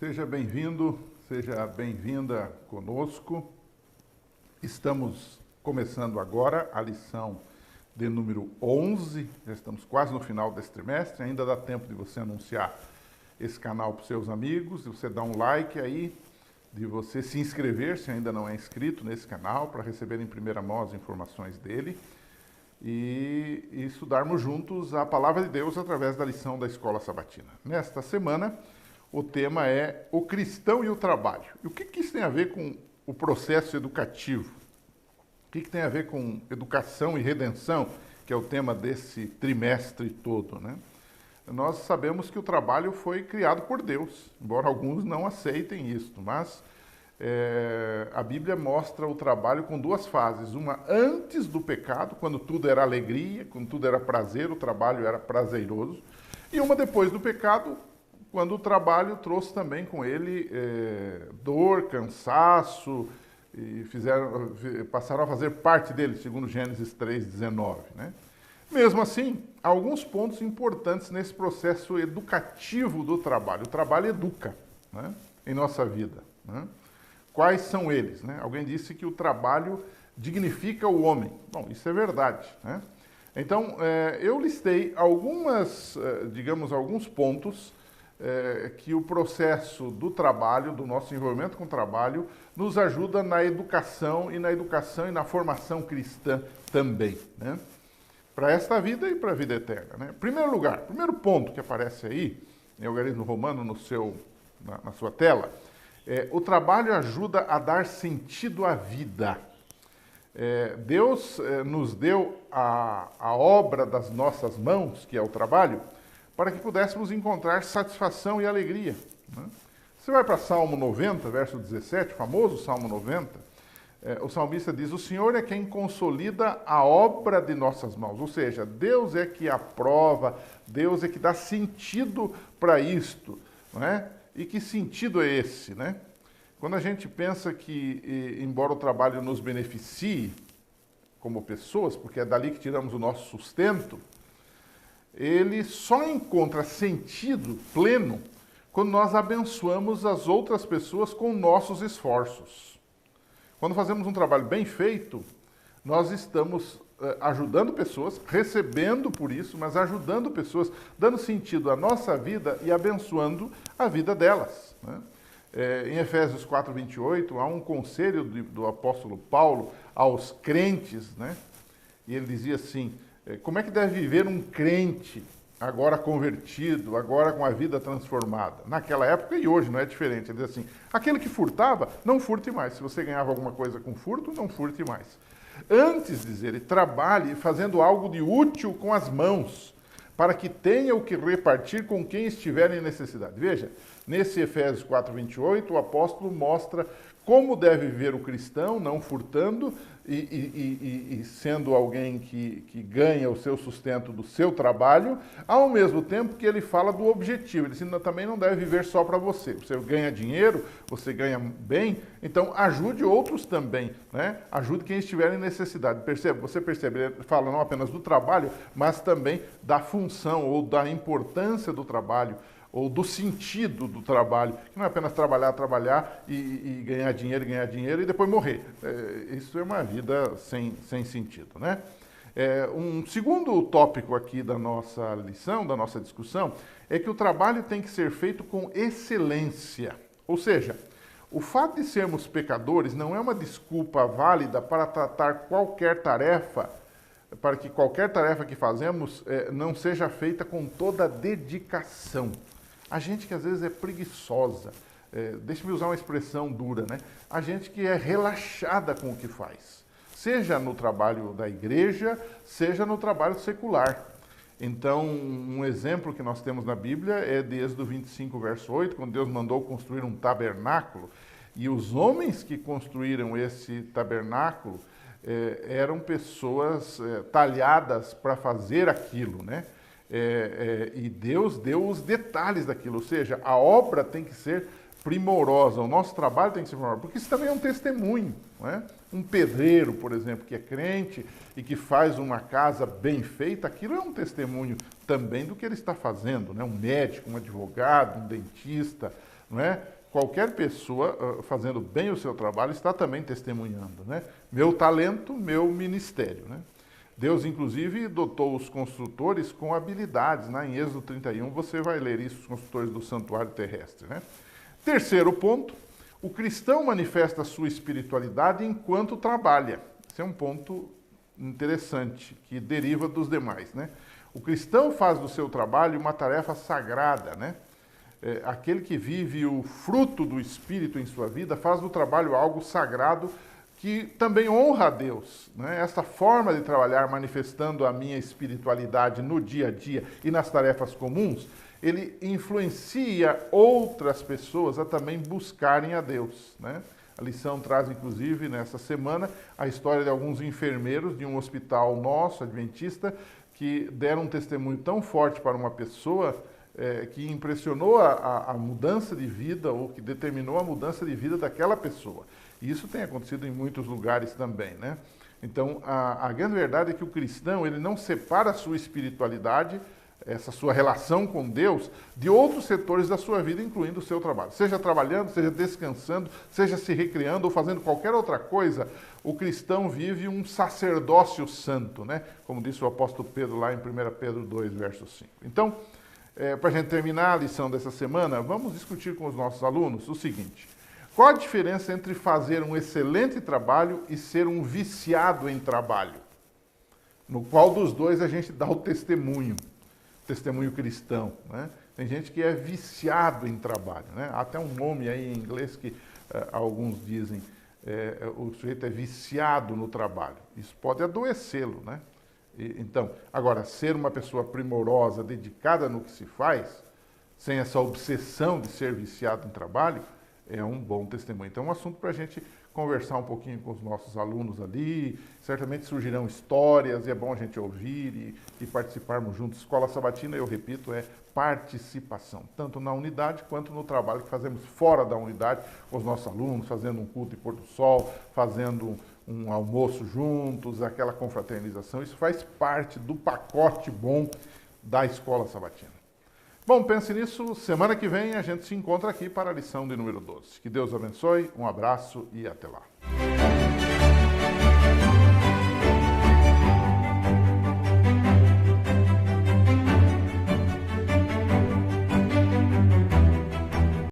Seja bem-vindo, seja bem-vinda conosco. Estamos começando agora a lição de número 11, já estamos quase no final desse trimestre, ainda dá tempo de você anunciar esse canal para os seus amigos, de você dar um like aí, de você se inscrever, se ainda não é inscrito nesse canal, para receber em primeira mão as informações dele e estudarmos juntos a Palavra de Deus através da lição da Escola Sabatina. Nesta semana, o tema é o cristão e o trabalho. E o que isso tem a ver com o processo educativo? O que tem a ver com educação e redenção, que é o tema desse trimestre todo, né? Nós sabemos que o trabalho foi criado por Deus, embora alguns não aceitem isso, mas a Bíblia mostra o trabalho com duas fases. Uma antes do pecado, quando tudo era alegria, quando tudo era prazer, o trabalho era prazeroso. E uma depois do pecado, quando o trabalho trouxe também com ele dor, cansaço, e passaram a fazer parte dele, segundo Gênesis 3:19, né? Mesmo assim, há alguns pontos importantes nesse processo educativo do trabalho. O trabalho educa, né, em nossa vida, né? Quais são eles, né? Alguém disse que o trabalho dignifica o homem. Bom, isso é verdade, né? Então, eu listei alguns pontos que o processo do trabalho, do nosso envolvimento com o trabalho, nos ajuda na educação e na formação cristã também, né? Para esta vida e para a vida eterna, né? Primeiro ponto que aparece aí, em Algarismo Romano na sua tela, o trabalho ajuda a dar sentido à vida. Deus nos deu a obra das nossas mãos, que é o trabalho, para que pudéssemos encontrar satisfação e alegria, né? Você vai para Salmo 90, verso 17, famoso Salmo 90, o salmista diz: o Senhor é quem consolida a obra de nossas mãos, ou seja, Deus é que aprova, Deus é que dá sentido para isto, né? E que sentido é esse, né? Quando a gente pensa que, embora o trabalho nos beneficie como pessoas, porque é dali que tiramos o nosso sustento, ele só encontra sentido pleno quando nós abençoamos as outras pessoas com nossos esforços. Quando fazemos um trabalho bem feito, nós estamos ajudando pessoas, recebendo por isso, mas ajudando pessoas, dando sentido à nossa vida e abençoando a vida delas, né? Em Efésios 4:28, há um conselho do apóstolo Paulo aos crentes, né? E ele dizia assim: como é que deve viver um crente agora convertido, agora com a vida transformada? Naquela época e hoje não é diferente. Ele diz assim: aquele que furtava, não furte mais. Se você ganhava alguma coisa com furto, não furte mais. Antes, diz ele, trabalhe fazendo algo de útil com as mãos, para que tenha o que repartir com quem estiver em necessidade. Veja, nesse Efésios 4:28, o apóstolo mostra como deve viver o cristão, não furtando e sendo alguém que ganha o seu sustento do seu trabalho, ao mesmo tempo que ele fala do objetivo. Ele diz: também não deve viver só para você. Você ganha dinheiro, você ganha bem, então ajude outros também, né? Ajude quem estiver em necessidade. Você percebe, ele fala não apenas do trabalho, mas também da função ou da importância do trabalho, ou do sentido do trabalho, que não é apenas trabalhar e ganhar dinheiro e depois morrer. Isso é uma vida sem sentido, né? Um segundo tópico aqui da nossa lição, da nossa discussão, é que o trabalho tem que ser feito com excelência. Ou seja, o fato de sermos pecadores não é uma desculpa válida para tratar qualquer tarefa, para que qualquer tarefa que fazemos não seja feita com toda a dedicação. A gente que às vezes é preguiçosa, deixa-me usar uma expressão dura, né? A gente que é relaxada com o que faz, seja no trabalho da igreja, seja no trabalho secular. Então, um exemplo que nós temos na Bíblia é de Êxodo 25, verso 8, quando Deus mandou construir um tabernáculo, e os homens que construíram esse tabernáculo eram pessoas talhadas para fazer aquilo, né? E Deus deu os detalhes daquilo, ou seja, a obra tem que ser primorosa, o nosso trabalho tem que ser primoroso, porque isso também é um testemunho, não é? Um pedreiro, por exemplo, que é crente e que faz uma casa bem feita, aquilo é um testemunho também do que ele está fazendo, né? Um médico, um advogado, um dentista, não é? Qualquer pessoa fazendo bem o seu trabalho está também testemunhando, né? Meu talento, meu ministério, né? Deus, inclusive, dotou os construtores com habilidades, né? Em Êxodo 31 você vai ler isso, os construtores do santuário terrestre, né? Terceiro ponto, o cristão manifesta a sua espiritualidade enquanto trabalha. Esse é um ponto interessante, que deriva dos demais, né? O cristão faz do seu trabalho uma tarefa sagrada, né? Aquele que vive o fruto do Espírito em sua vida faz do trabalho algo sagrado que também honra a Deus, né? Essa forma de trabalhar manifestando a minha espiritualidade no dia a dia e nas tarefas comuns, ele influencia outras pessoas a também buscarem a Deus, né? A lição traz, inclusive, nessa semana, a história de alguns enfermeiros de um hospital nosso, adventista, que deram um testemunho tão forte para uma pessoa que impressionou a mudança de vida ou que determinou a mudança de vida daquela pessoa. E isso tem acontecido em muitos lugares também, né? Então, a grande verdade é que o cristão, ele não separa a sua espiritualidade, essa sua relação com Deus, de outros setores da sua vida, incluindo o seu trabalho. Seja trabalhando, seja descansando, seja se recreando ou fazendo qualquer outra coisa, o cristão vive um sacerdócio santo, né? Como disse o apóstolo Pedro lá em 1 Pedro 2, verso 5. Então, para a gente terminar a lição dessa semana, vamos discutir com os nossos alunos o seguinte: qual a diferença entre fazer um excelente trabalho e ser um viciado em trabalho? No qual dos dois a gente dá o testemunho cristão, né? Tem gente que é viciado em trabalho, né? Há até um nome aí em inglês que alguns dizem, o sujeito é viciado no trabalho. Isso pode adoecê-lo, né? Então, agora, ser uma pessoa primorosa, dedicada no que se faz, sem essa obsessão de ser viciado em trabalho, é um bom testemunho. Então, é um assunto para a gente conversar um pouquinho com os nossos alunos ali. Certamente surgirão histórias e é bom a gente ouvir e participarmos juntos. Escola Sabatina, eu repito, é participação, tanto na unidade quanto no trabalho que fazemos fora da unidade com os nossos alunos, fazendo um culto de pôr do sol, fazendo um almoço juntos, aquela confraternização. Isso faz parte do pacote bom da Escola Sabatina. Bom, pense nisso. Semana que vem a gente se encontra aqui para a lição de número 12. Que Deus abençoe, um abraço e até lá.